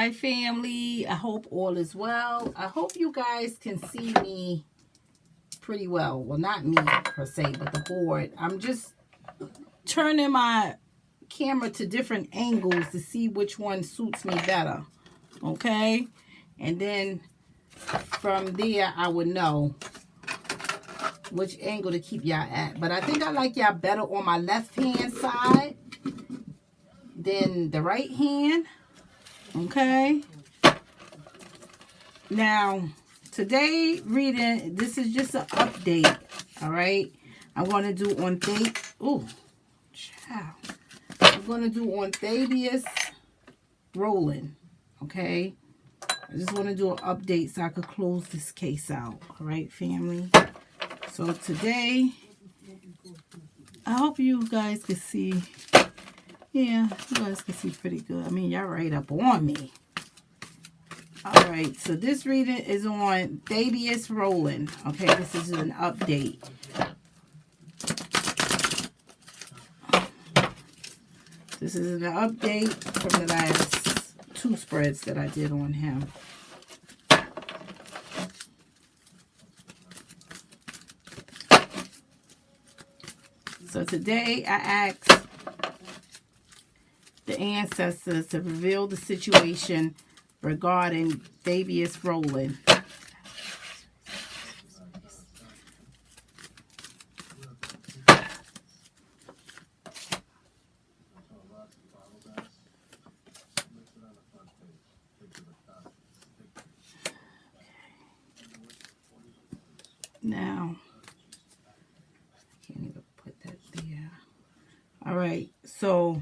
Hi family, I hope all is well. I hope you guys can see me pretty well. Well, not me per se, but the board. I'm just turning my camera to different angles to see which one suits me better. Okay? And then from there, I would know which angle to keep y'all at. But I think I like y'all better on my left hand side than the right hand. Okay? Now, today reading, this is just an update, all right? I want to do on I'm going to do on Thebious Roland, okay? I just want to do an update so I could close this case out, all right, family? So today, I hope you guys can see. Yeah, you guys can see pretty good. I mean, y'all right up on me. Alright, so this reading is on Thebious Roland. Okay, this is an update. This is an update from the last 2 spreads that I did on him. So today I asked the ancestors to reveal the situation regarding Thebious Roland. Now, I can't even put that there. All right, so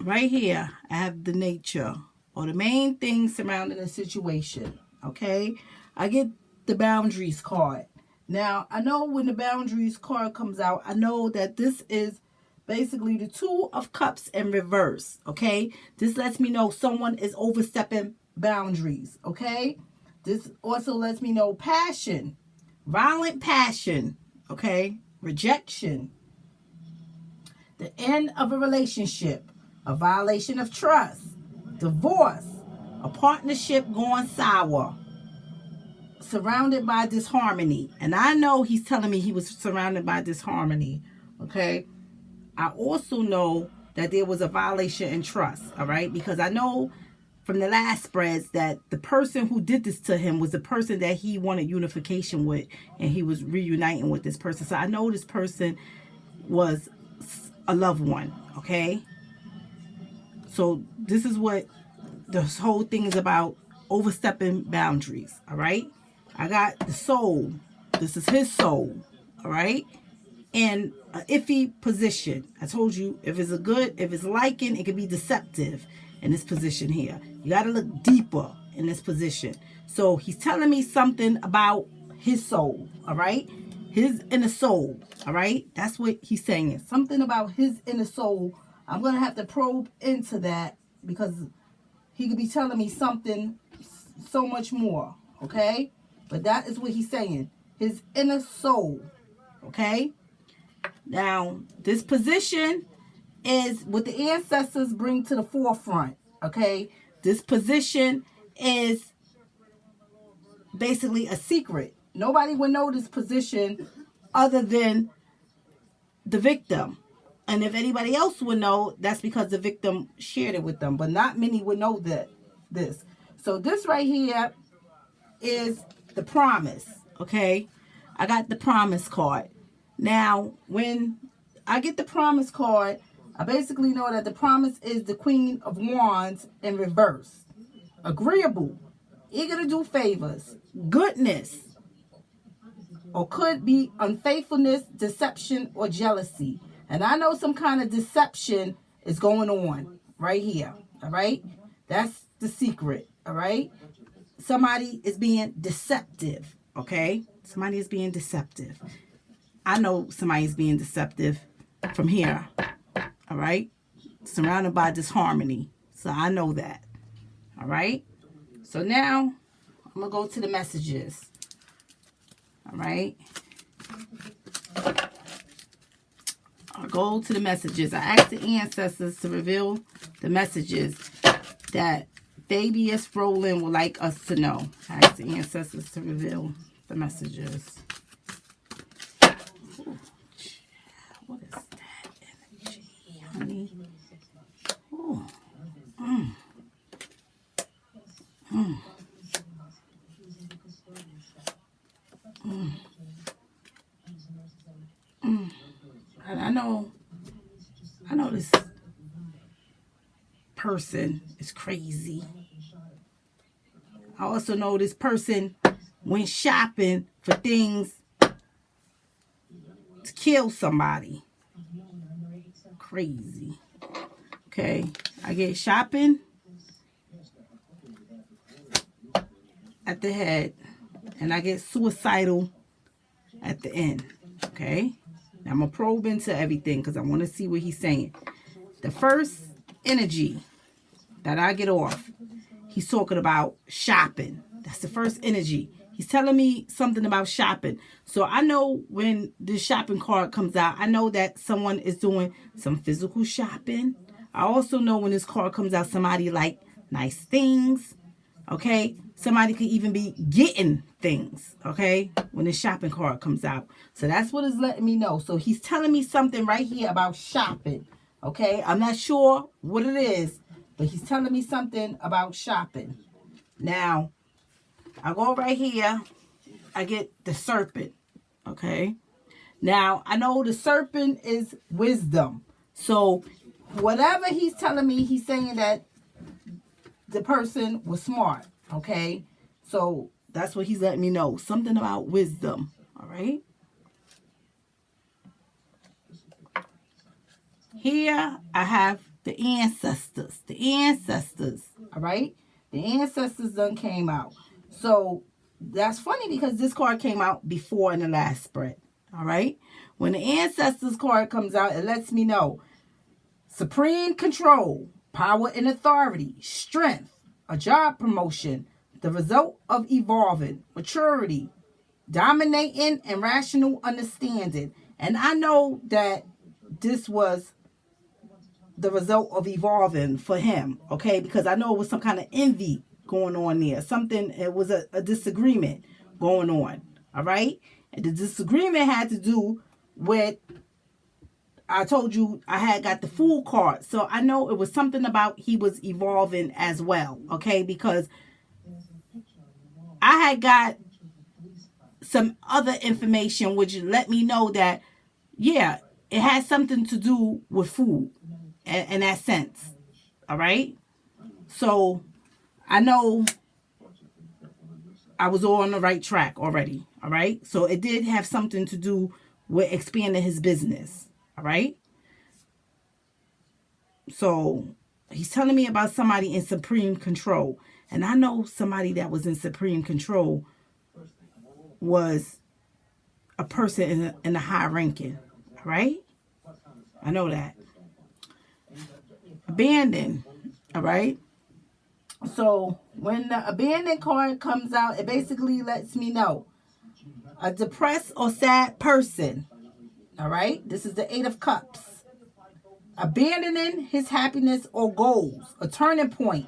right here, I have the nature or the main thing surrounding the situation, okay? I get the boundaries card. Now, I know when the boundaries card comes out, I know that this is basically the 2 of Cups in reverse, okay? This lets me know someone is overstepping boundaries, okay? This also lets me know passion, violent passion, okay? Rejection, the end of a relationship, a violation of trust, divorce, a partnership going sour, surrounded by disharmony. And I know he's telling me he was surrounded by disharmony, okay? I also know that there was a violation in trust, all right? Because I know from the last spreads that the person who did this to him was the person that he wanted unification with, and he was reuniting with this person. So I know this person was a loved one, okay? So this is what this whole thing is about, overstepping boundaries, all right? I got the soul. This is his soul, all right? And an iffy position. I told you, if it's liking, it can be deceptive in this position here. You got to look deeper in this position. So he's telling me something about his soul, all right? His inner soul, all right? That's what he's saying. Something about his inner soul. I'm going to have to probe into that because he could be telling me something so much more, okay? But that is what he's saying. His inner soul, okay? Now, this position is what the ancestors bring to the forefront, okay? This position is basically a secret. Nobody would know this position other than the victim. And if anybody else would know, that's because the victim shared it with them. But not many would know this. So this right here is the promise, okay? I got the promise card. Now, when I get the promise card, I basically know that the promise is the Queen of Wands in reverse. Agreeable, eager to do favors, goodness, or could be unfaithfulness, deception, or jealousy. And I know some kind of deception is going on right here, all right? That's the secret, all right? Somebody is being deceptive, okay? Somebody is being deceptive. I know somebody is being deceptive from here, all right? Surrounded by disharmony. So I know that, all right? So now I'm going to go to the messages, all right? I go to the messages. I ask the ancestors to reveal the messages that Thebious Roland would like us to know. I ask the ancestors to reveal the messages. Ooh, what is that energy, honey? Ooh. I know this person is crazy. I also know this person went shopping for things to kill somebody. Crazy. Okay, I get shopping at the head, and I get suicidal at the end. Okay, now I'm gonna probe into everything because I want to see what he's saying. The first energy that I get off, he's talking about shopping. That's the first energy. He's telling me something about shopping. So I know when this shopping card comes out, I know that someone is doing some physical shopping. I also know when this card comes out, somebody like nice things. Okay, somebody could even be getting things. Okay, when the shopping card comes out. So that's what it's letting me know. So he's telling me something right here about shopping. Okay, I'm not sure what it is, but he's telling me something about shopping. Now, I go right here. I get the serpent. Okay. Now, I know the serpent is wisdom. So, whatever he's telling me, he's saying that the person was smart. Okay. So, that's what he's letting me know. Something about wisdom. All right. Here, I have the ancestors. The ancestors. All right. The ancestors done came out. So, that's funny because this card came out before in the last spread. All right. When the ancestors card comes out, it lets me know supreme control, power and authority, strength, a job promotion, the result of evolving, maturity, dominating and rational understanding. And I know that this was the result of evolving for him. Okay. Because I know it was some kind of envy going on there. Something, it was a disagreement going on. All right. And the disagreement had to do with, I told you I had got the Fool card. So I know it was something about he was evolving as well. Okay. Because I had got some other information which let me know that, yeah, it had something to do with food in that sense. All right. So I know I was on the right track already. All right. So it did have something to do with expanding his business. All right. So he's telling me about somebody in supreme control. And I know somebody that was in supreme control was a person in the high ranking. All right. I know that. Abandon. All right. So when the abandoned card comes out, it basically lets me know a depressed or sad person. All right. This is the 8 of Cups. Abandoning his happiness or goals. A turning point.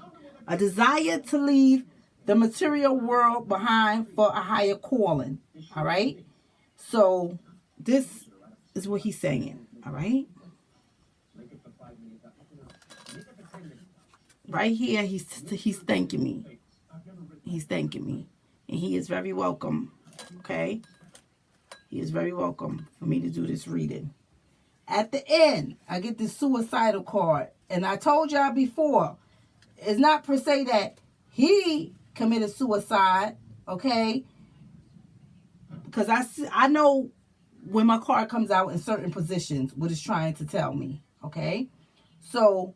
A desire to leave the material world behind for a higher calling. All right. So this is what he's saying. All right. Right here, he's thanking me. He's thanking me. And he is very welcome. Okay? He is very welcome for me to do this reading. At the end, I get this suicidal card. And I told y'all before, it's not per se that he committed suicide. Okay? Because I know when my card comes out in certain positions what it's trying to tell me. Okay? So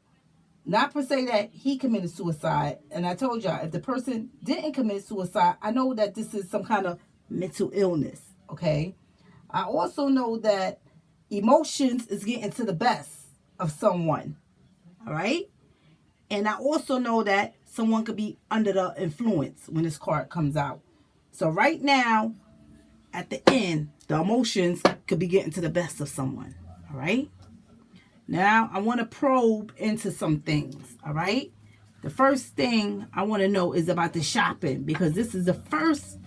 not per se that he committed suicide. And I told y'all, if the person didn't commit suicide, I know that this is some kind of mental illness. Okay. I also know that emotions is getting to the best of someone. All right. And I also know that someone could be under the influence when this card comes out. So right now, at the end, the emotions could be getting to the best of someone. All right. Now, I want to probe into some things, all right? The first thing I want to know is about the shopping, because this is the first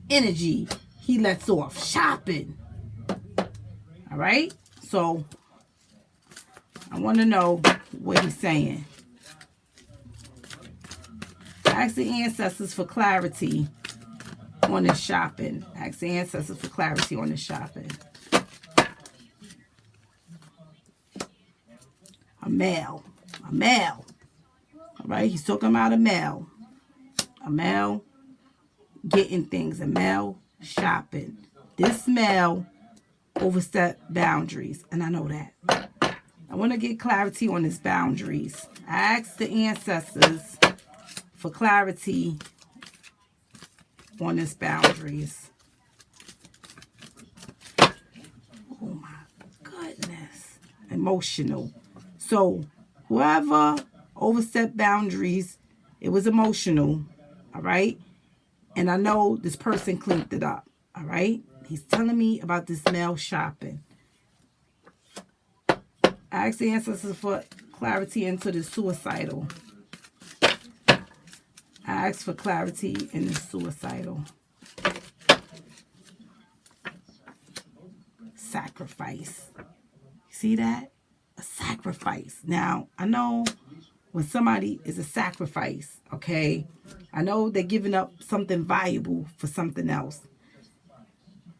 energy he lets off, shopping. All right? So, I want to know what he's saying. Ask the ancestors for clarity on this shopping. Ask the ancestors for clarity on this shopping. A male. A male. All right? He's talking about a male. A male getting things. A male shopping. This male overstepped boundaries. And I know that. I want to get clarity on his boundaries. I asked the ancestors for clarity on his boundaries. Oh my goodness. Emotional. So whoever overstepped boundaries, it was emotional. All right. And I know this person cleaned it up. All right. He's telling me about this male shopping. I asked the ancestors for clarity into the suicidal. I asked for clarity in the suicidal. Sacrifice. See that? A sacrifice. Now, I know when somebody is a sacrifice, okay? I know they're giving up something valuable for something else.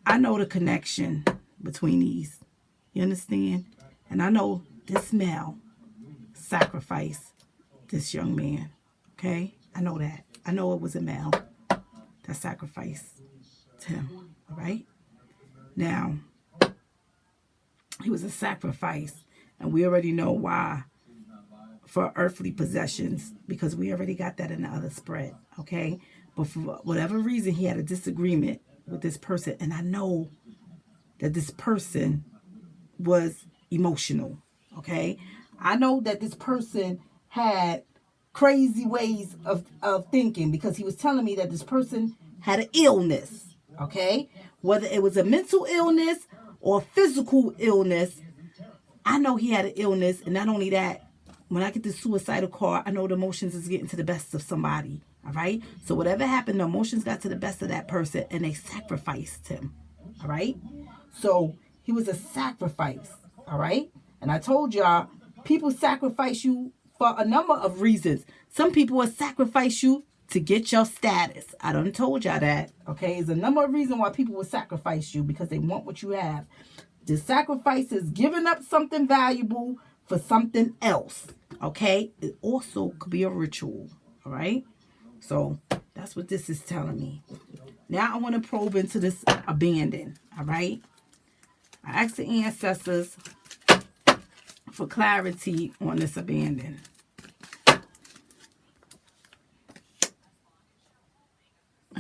I know the connection between these. You understand? And I know this male sacrificed this young man. Okay? I know that. I know it was a male that sacrificed him. All right? Now, he was a sacrifice. And we already know why. For earthly possessions. Because we already got that in the other spread. Okay? But for whatever reason, he had a disagreement with this person. And I know that this person was emotional. Okay? I know that this person had crazy ways of thinking, because he was telling me that this person had an illness. Okay? Whether it was a mental illness or physical illness, I know he had an illness. And not only that, when I get the suicidal card, I know the emotions is getting to the best of somebody. All right? So whatever happened, the emotions got to the best of that person and they sacrificed him. All right? So he was a sacrifice. All right? And I told y'all, people sacrifice you for a number of reasons. Some people will sacrifice you to get your status. I done told y'all that. Okay? There's a number of reasons why people will sacrifice you, because they want what you have. The sacrifice is giving up something valuable for something else. Okay? It also could be a ritual. All right? So that's what this is telling me. Now I want to probe into this abandon. All right? I asked the ancestors for clarity on this abandon.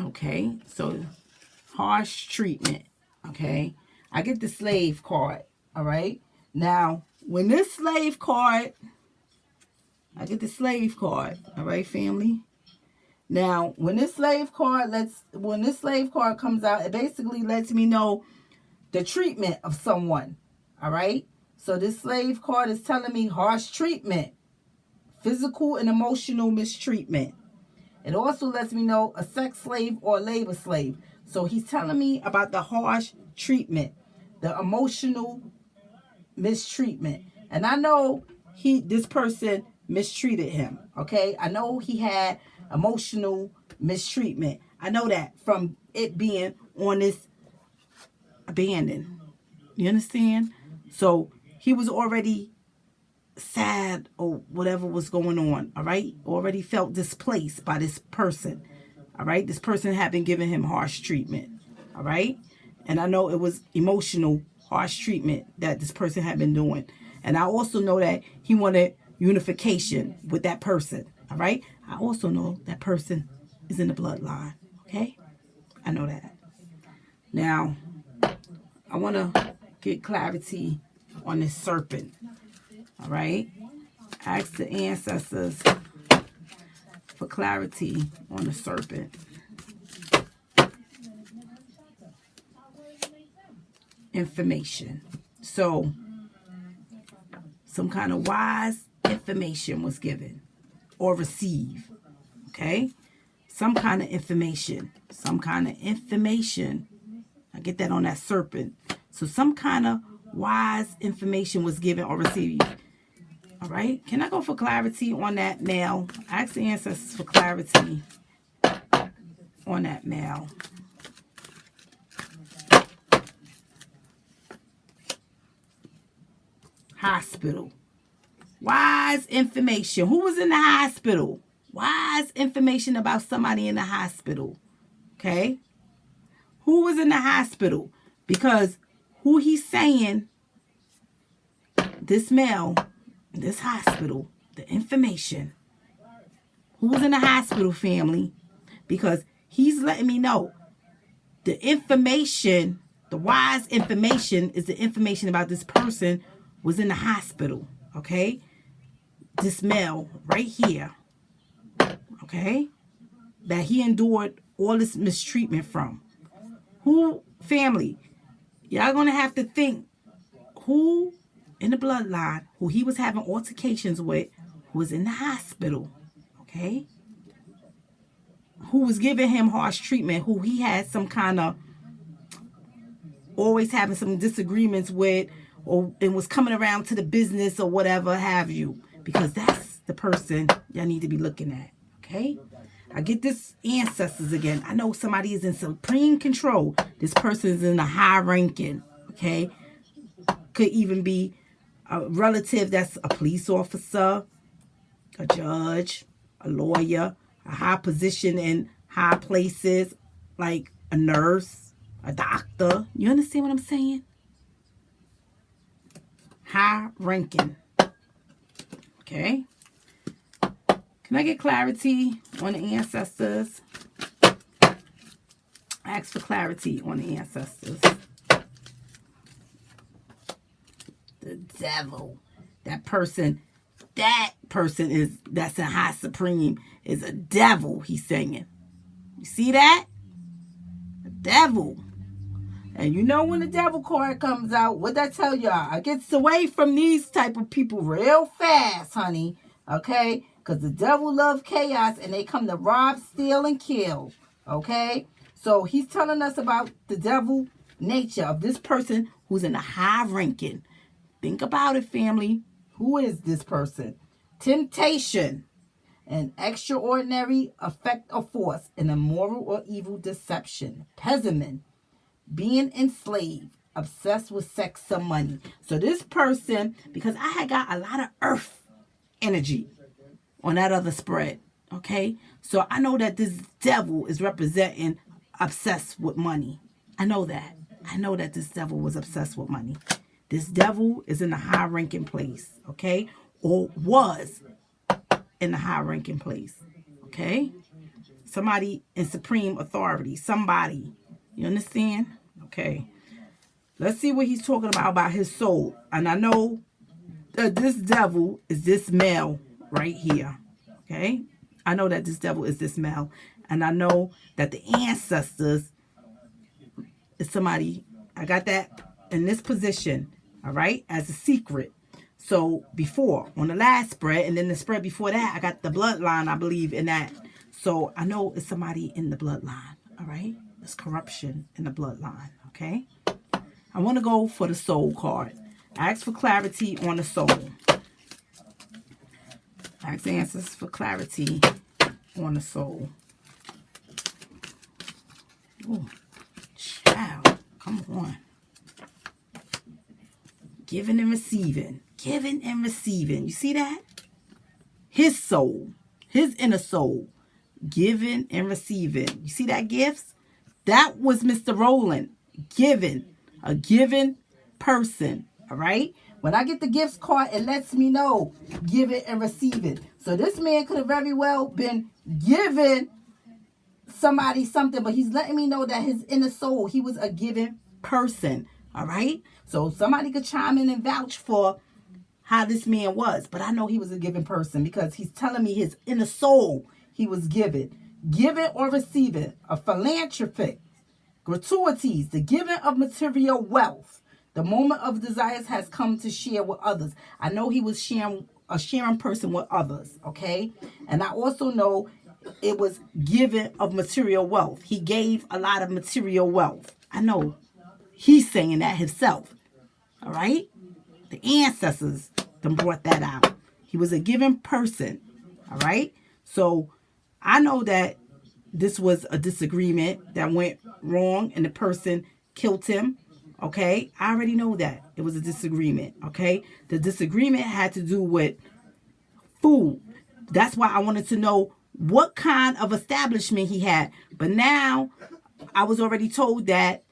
Okay? So harsh treatment. Okay? I get the slave card. All right? Now, when this slave card, I get the slave card. All right, family? Now, when this slave card comes out, it basically lets me know the treatment of someone. All right? So this slave card is telling me harsh treatment, physical and emotional mistreatment. It also lets me know a sex slave or labor slave. So he's telling me about the harsh treatment, the emotional mistreatment. And I know this person mistreated him. Okay? I know he had emotional mistreatment. I know that from it being on this abandon. You understand? So he was already sad or whatever was going on. All right? Already felt displaced by this person. All right? This person had been giving him harsh treatment. All right? And I know it was emotional harsh treatment that this person had been doing. And I also know that he wanted unification with that person. All right? I also know that person is in the bloodline. Okay? I know that. Now, I want to get clarity on this serpent. All right? Ask the ancestors for clarity on the serpent. Information. So, some kind of wise information was given or received. Okay? Some kind of information. Some kind of information. I get that on that serpent. So some kind of wise information was given or received. All right? Can I go for clarity on that male? Ask the ancestors for clarity on that male. Hospital. Wise information. Who was in the hospital? Wise information about somebody in the hospital. Okay? Who was in the hospital? Because who he's saying, this male, this hospital, the information. Who was in the hospital, family? Because he's letting me know the information, the wise information is the information about this person was in the hospital. Okay? This male right here. Okay? That he endured all this mistreatment from. Who, family, y'all gonna have to think who in the bloodline, who he was having altercations with, who was in the hospital, okay? Who was giving him harsh treatment, who he had some kind of, always having some disagreements with, or and was coming around to the business or whatever have you. Because that's the person y'all need to be looking at, okay? I get this ancestors again. I know somebody is in supreme control. This person is in the high ranking, okay? Could even be a relative that's a police officer, a judge, a lawyer, a high position in high places, like a nurse, a doctor. You understand what I'm saying? High ranking. Okay? Can I get clarity on the ancestors? Ask for clarity on the ancestors. The devil. That person is, that's in high supreme, is a devil, he's saying. You see that? The devil. And you know when the devil card comes out, what I tell y'all? I gets away from these type of people real fast, honey. Okay? Because the devil loves chaos and they come to rob, steal, and kill. Okay? So he's telling us about the devil nature of this person who's in a high ranking. Think about it, family. Who is this person? Temptation. An extraordinary effect of force. An immoral or evil deception. Pessimism. Being enslaved. Obsessed with sex or money. So this person, because I had got a lot of earth energy on that other spread, okay? So I know that this devil is representing obsessed with money. I know that. I know that this devil was obsessed with money. This devil is in a high-ranking place, okay? Or was in a high-ranking place, okay? Somebody in supreme authority. Somebody. You understand? Okay. Let's see what he's talking about his soul. And I know that this devil is this male right here. Okay? I know that this devil is this male. And I know that the ancestors is somebody. I got that in this position. All right? As a secret. So before, on the last spread, and then the spread before that, I got the bloodline, I believe, in that. So I know it's somebody in the bloodline. All right? There's corruption in the bloodline. Okay? I want to go for the soul card. Ask for clarity on the soul. Ask the answers for clarity on the soul. Oh, child. Come on. Giving and receiving. Giving and receiving. You see that? His soul. His inner soul. Giving and receiving. You see that gifts? That was Mr. Roland. Giving. A given person. All right? When I get the gifts card, it lets me know give it and receive it. So this man could have very well been giving somebody something, but he's letting me know that his inner soul, he was a given person. All right? So somebody could chime in and vouch for how this man was. But I know he was a given person because he's telling me his inner soul he was given. Giving or receiving. A philanthropic. Gratuities. The giving of material wealth. The moment of desires has come to share with others. I know he was a sharing person with others, okay? And I also know it was giving of material wealth. He gave a lot of material wealth. I know he's saying that himself, all right? The ancestors done brought that out. He was a giving person, all right? So I know that this was a disagreement that went wrong and the person killed him, okay? I already know that. It was a disagreement, okay? The disagreement had to do with food. That's why I wanted to know what kind of establishment he had. But now I was already told that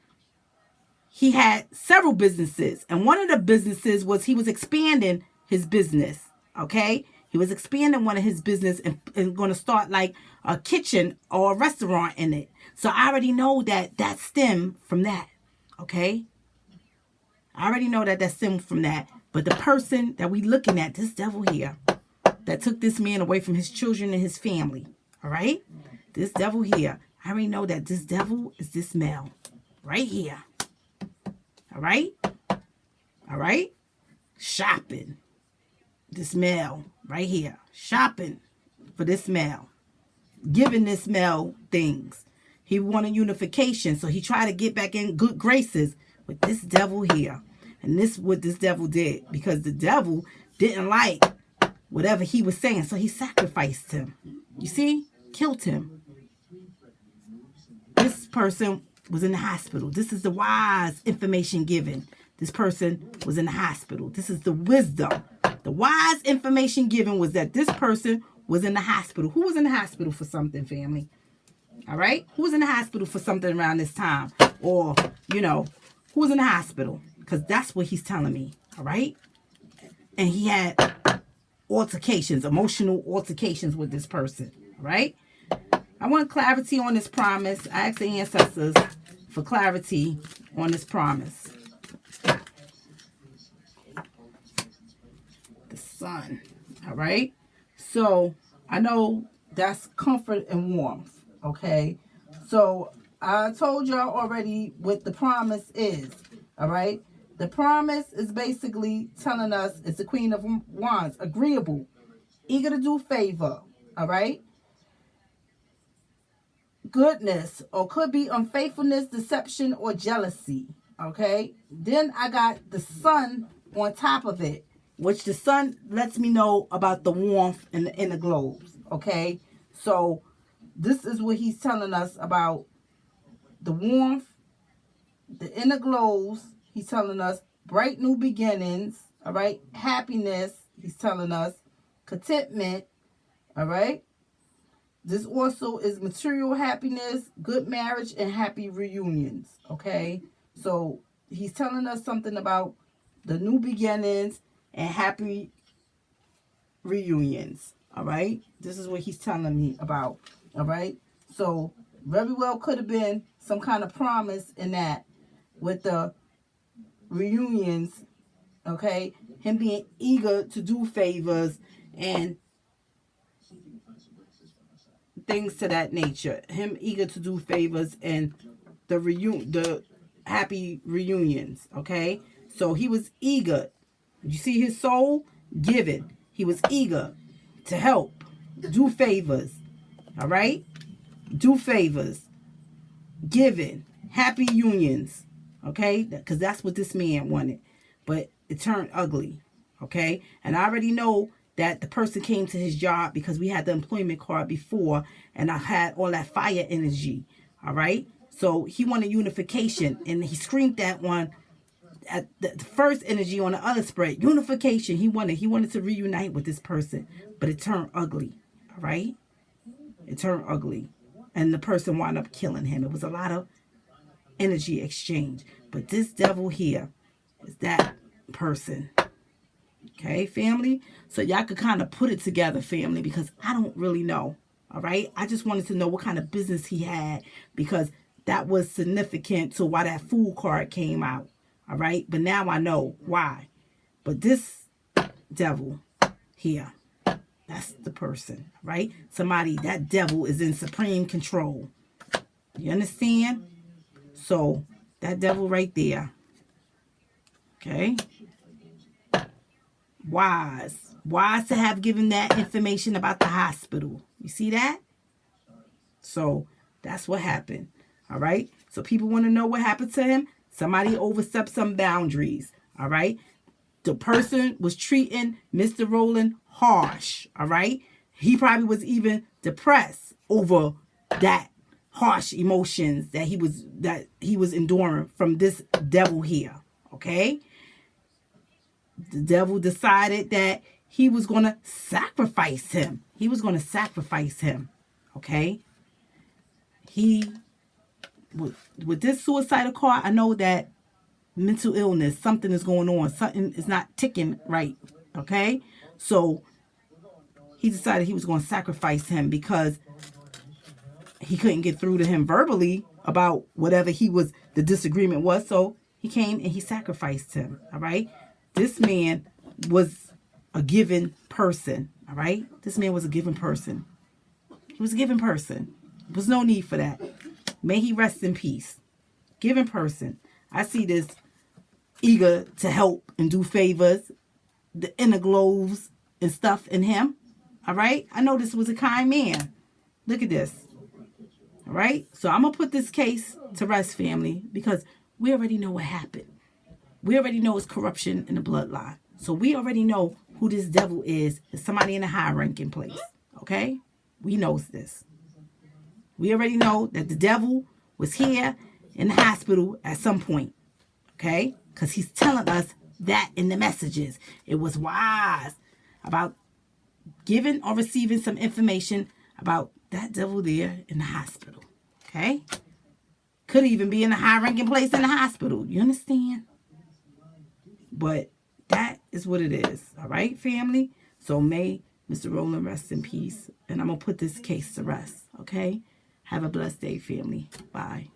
he had several businesses. And one of the businesses was he was expanding his business, okay? He was expanding one of his business and going to start like a kitchen or a restaurant in it. So I already know that that stemmed from that, okay? I already know that that stemmed from that. But the person that we looking at, this devil here, that took this man away from his children and his family, all right? This devil here, I already know that this devil is this male right here, all right? All right? Shopping. This male right here, shopping for this male, giving this male things. He wanted unification, so he tried to get back in good graces with this devil here. And this is what this devil did, because the devil didn't like whatever he was saying, so he sacrificed him. You see? Killed him. This person was in the hospital. This is the wise information given. This person was in the hospital. This is the wisdom. The wise information given was that this person was in the hospital. Who was in the hospital for something, family? All right? Who was in the hospital for something around this time? Or, you know, who was in the hospital? Because that's what he's telling me. All right? And he had altercations, emotional altercations with this person. All right? I want clarity on this promise. I asked the ancestors for clarity on this promise. The sun. All right? So, I know that's comfort and warmth. Okay? So, I told y'all already what the promise is. All right? The promise is basically telling us it's the Queen of Wands. Agreeable. Eager to do favor. All right? Goodness, or could be unfaithfulness, deception, or jealousy. Okay? Then I got the sun on top of it, which the sun lets me know about the warmth and the inner globes. Okay? So this is what he's telling us about the warmth, the inner globes. He's telling us bright new beginnings. All right? Happiness, he's telling us. Contentment. All right? This also is material happiness, good marriage, and happy reunions. Okay? So he's telling us something about the new beginnings and happy reunions. All right? This is what he's telling me about. All right? So very well could have been some kind of promise in that with the reunions. Okay? Him being eager to do favors and things to that nature. Him eager to do favors and the happy reunions. Okay? So he was eager. You see his soul? Giving. He was eager to help. Do favors. All right? Do favors. Giving. Happy unions. Okay? Because that's what this man wanted. But it turned ugly. Okay? And I already know that the person came to his job because we had the employment card before and I had all that fire energy. All right? So he wanted unification and he screamed that one at the first energy on the other spread. Unification. He wanted to reunite with this person, but it turned ugly. All right? It turned ugly. And the person wound up killing him. It was a lot of energy exchange. But this devil here is that person. Okay, family? So y'all could kind of put it together, family, because I don't really know. All right? I just wanted to know what kind of business he had because that was significant to why that fool card came out. All right? But now I know why. But this devil here, that's the person, right? Somebody, that devil is in supreme control. You understand? So, that devil right there Okay. Wise. Wise to have given that information about the hospital. You see that? So that's what happened. All right. So people want to know what happened to him. Somebody overstepped some boundaries. All right. The person was treating Mr. Roland harsh. All right. He probably was even depressed over that harsh emotions that he was enduring from this devil here. Okay. The devil decided that he was going to sacrifice him. He was going to sacrifice him. Okay. He, with this suicidal card, I know that mental illness, something is going on. Something is not ticking right. Okay. So he decided he was going to sacrifice him because he couldn't get through to him verbally about whatever the disagreement was. So he came and he sacrificed him. All right. This man was a given person. All right. This man was a given person. He was a given person. There was no need for that. May he rest in peace. Given person. I see this eager to help and do favors, the inner glows and stuff in him. All right. I know this was a kind man. Look at this. All right. So I'm going to put this case to rest, family, because we already know what happened. We already know it's corruption in the bloodline. So we already know who this devil is. It's somebody in a high ranking place. Okay. We knows this. We already know that the devil was here in the hospital at some point. Okay. Because he's telling us that in the messages. It was wise about giving or receiving some information about that devil there in the hospital. Okay. Could even be in a high ranking place in the hospital. You understand? But that is what it is. All right, family? So may Mr. Roland rest in peace. And I'm going to put this case to rest. Okay? Have a blessed day, family. Bye.